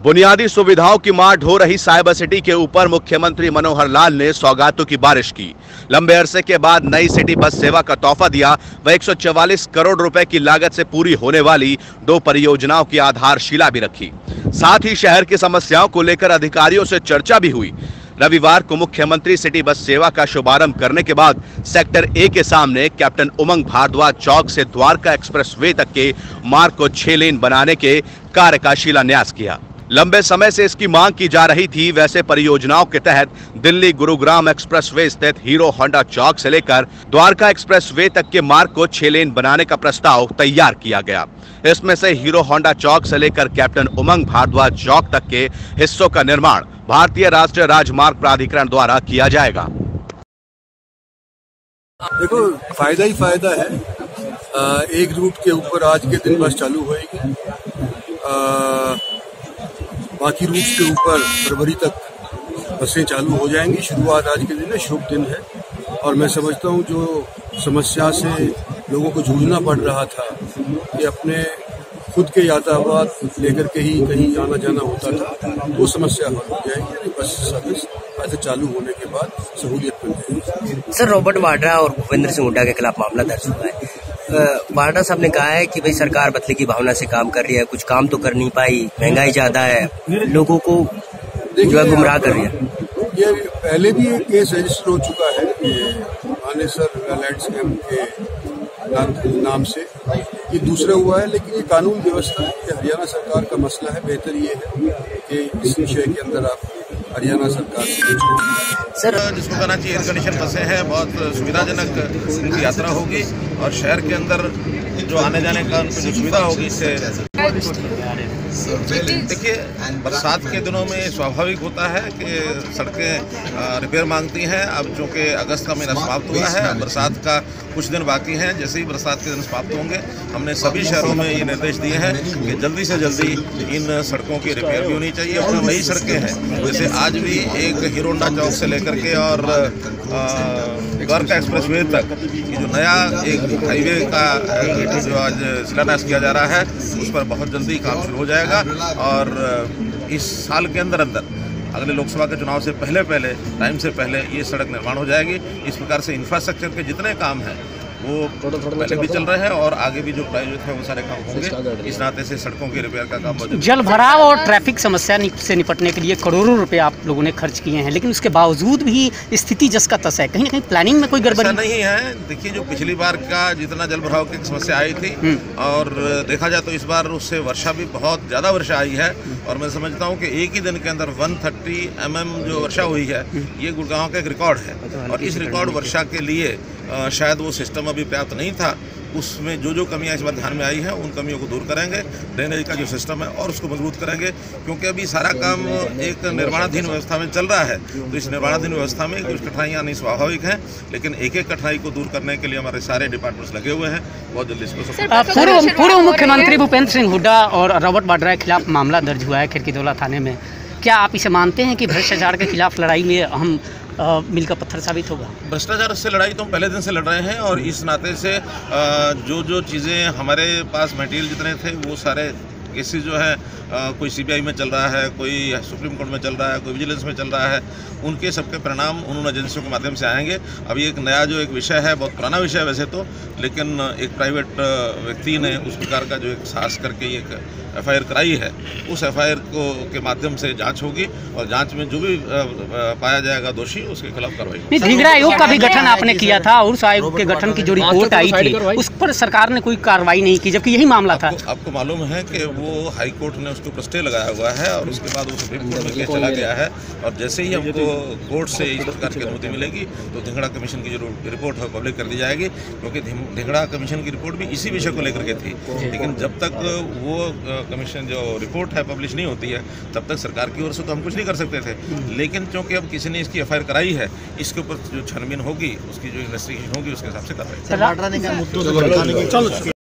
बुनियादी सुविधाओं की मार ढो रही साइबर सिटी के ऊपर मुख्यमंत्री मनोहर लाल ने सौगातों की बारिश की। लंबे अरसे के बाद नई सिटी बस सेवा का तोहफा दिया। वह 144 करोड़ रुपए की लागत से पूरी होने वाली 2 परियोजनाओं की आधारशिला भी रखी। साथ ही शहर की समस्याओं को लेकर अधिकारियों से चर्चा भी हुई। रविवार को मुख्यमंत्री सिटी बस सेवा का शुभारंभ करने के बाद सेक्टर ए के सामने कैप्टन उमंग भारद्वाज चौक से द्वारका एक्सप्रेस वे तक के मार्ग को 6 लेन बनाने के कार्य का शिलान्यास किया। लंबे समय से इसकी मांग की जा रही थी। वैसे परियोजनाओं के तहत दिल्ली गुरुग्राम एक्सप्रेसवे स्थित हीरो होंडा चौक से लेकर द्वारका एक्सप्रेसवे तक के मार्ग को 6 लेन बनाने का प्रस्ताव तैयार किया गया। इसमें से हीरो होंडा चौक से लेकर कैप्टन उमंग भारद्वाज चौक तक के हिस्सों का निर्माण भारतीय राष्ट्रीय राजमार्ग प्राधिकरण द्वारा किया जाएगा। देखो, फायदा ही फायदा है। एक रूट के ऊपर आज के दिन बस चालू होएगी, बाकी रूट के ऊपर फरवरी तक बसें चालू हो जाएंगी। शुरुआत आज के दिन है, शुभ दिन है। और मैं समझता हूँ जो समस्या से लोगों को जूझना पड़ रहा था कि अपने खुद के यातायात लेकर के ही कहीं आना जाना होता था, वो समस्या हल हो जाएगी। बस सर्विस आज चालू होने के बाद सहूलियत मिल जाएगी। सर, रॉबर्ट वाड्रा और भूपेंद्र सिंह हुड्डा के खिलाफ मामला दर्ज हुआ है। वाड्रा साहब ने कहा है कि भाई सरकार बदले की भावना से काम कर रही है, कुछ काम तो कर नहीं पाई, महंगाई ज्यादा है, लोगों को जो है गुमराह कर रही है। ये पहले भी एक केस रजिस्टर हो चुका है मानेसर लैंड स्कैम के नाम से। ये दूसरा हुआ है, लेकिन ये कानून व्यवस्था है, ये हरियाणा सरकार का मसला है। बेहतर ये है कि इस विषय के अंदर आप हरियाणा सरकार से सर, जिसको कहना चाहिए एयर कंडीशन बसें हैं, बहुत सुविधाजनक उनकी यात्रा होगी और शहर के अंदर जो आने जाने का उनको जो सुविधा होगी इससे। देखिए, बरसात के दिनों में स्वाभाविक होता है कि सड़कें रिपेयर मांगती हैं। अब चूँकि अगस्त का महीना समाप्त हुआ है, बरसात का कुछ दिन बाकी हैं। जैसे ही बरसात के दिन समाप्त होंगे, हमने सभी शहरों में ये निर्देश दिए हैं कि जल्दी से जल्दी इन सड़कों की रिपेयर भी होनी चाहिए। और नई सड़कें हैं, जैसे आज भी एक हीरो होंडा चौक से लेकर के और द्वारका एक्सप्रेसवे तक ये जो नया एक हाईवे का जो आज शिलान्यास किया जा रहा है, उस पर बहुत जल्दी काम शुरू हो जाएगा। और इस साल के अंदर अगले लोकसभा के चुनाव से पहले टाइम से पहले ये सड़क निर्माण हो जाएगी। इस प्रकार से इंफ्रास्ट्रक्चर के जितने काम हैं वो पहले भी चल रहे हैं और आगे भी जो प्रायोजित है वो सारे काम होंगे। इस नाते से सड़कों की रिपेयर का काम बहुत जल भराव और ट्रैफिक समस्या से निपटने के लिए करोड़ों रुपए आप लोगों ने खर्च किए हैं, लेकिन उसके बावजूद भी स्थिति जस का तस है। कहीं ना कहीं प्लानिंग में कोई गड़बड़ी नहीं है। देखिए, जो पिछली बार का जितना जल भराव की समस्या आई थी और देखा जाए तो इस बार उससे वर्षा भी बहुत ज़्यादा वर्षा आई है। और मैं समझता हूँ कि एक ही दिन के अंदर 130 mm जो वर्षा हुई है, ये गुड़गांव का एक रिकॉर्ड है। और इस रिकॉर्ड वर्षा के लिए शायद वो सिस्टम अभी पर्याप्त नहीं था। उसमें जो कमियां इस बार ध्यान में आई हैं, उन कमियों को दूर करेंगे। ड्रेनेज का जो सिस्टम है और उसको मजबूत करेंगे, क्योंकि अभी सारा काम एक निर्माणाधीन व्यवस्था में चल रहा है। तो इस निर्माणाधीन व्यवस्था में कुछ कठिनाइयाँ आनी स्वाभाविक हैं, लेकिन एक एक कठिनाई को दूर करने के लिए हमारे सारे डिपार्टमेंट्स लगे हुए हैं। बहुत जल्दी इसको पूर्व मुख्यमंत्री भूपेंद्र सिंह हुड्डा और रॉबर्ट वाड्रा के खिलाफ मामला दर्ज हुआ है खिड़कीदौला थाने में। क्या आप इसे मानते हैं कि भ्रष्टाचार के खिलाफ लड़ाई में अहम मील का पत्थर साबित होगा? भ्रष्टाचार से लड़ाई तो हम पहले दिन से लड़ रहे हैं और इस नाते से जो चीज़ें हमारे पास मटेरियल जितने थे वो सारे केसेस जो है कोई सीबीआई में चल रहा है, कोई सुप्रीम कोर्ट में चल रहा है, कोई विजिलेंस में चल रहा है, उनके सबके परिणाम उन एजेंसियों के माध्यम से आएंगे। अभी एक नया जो एक विषय है, बहुत पुराना विषय है वैसे तो, लेकिन एक प्राइवेट व्यक्ति ने उस प्रकार का जो एक साहस करके एक FIR कराई है, उस FIR के माध्यम से जांच होगी और जांच में जो भी पाया जाएगा दोषी, उसके खिलाफ कार्रवाई। ढींगरा आयोग का भी गठन आपने किया था और उस आयोग के गठन की जो रिपोर्ट आई थी उस पर सरकार ने कोई कार्रवाई नहीं की, जबकि यही मामला था। आपको मालूम है कि वो हाई कोर्ट ने उसके ऊपर स्टे लगाया हुआ है और उसके बाद वो सुप्रीम कोर्ट में केस चला गया है। और जैसे ही हमको कोर्ट से इस प्रकार की अनुमति मिलेगी तो ढींगरा कमीशन की जो रिपोर्ट है पब्लिक कर दी जाएगी, क्योंकि ढींगरा कमीशन की रिपोर्ट भी इसी विषय को लेकर के थी। लेकिन जब तक वो कमीशन जो रिपोर्ट है पब्लिश नहीं होती है, तब तक सरकार की ओर से तो हम कुछ नहीं कर सकते थे। लेकिन क्योंकि अब किसी ने इसकी FIR कराई है, इसके ऊपर जो छानबीन होगी, उसकी जो इन्वेस्टिगेशन होगी, उसके हिसाब से कार्रवाई।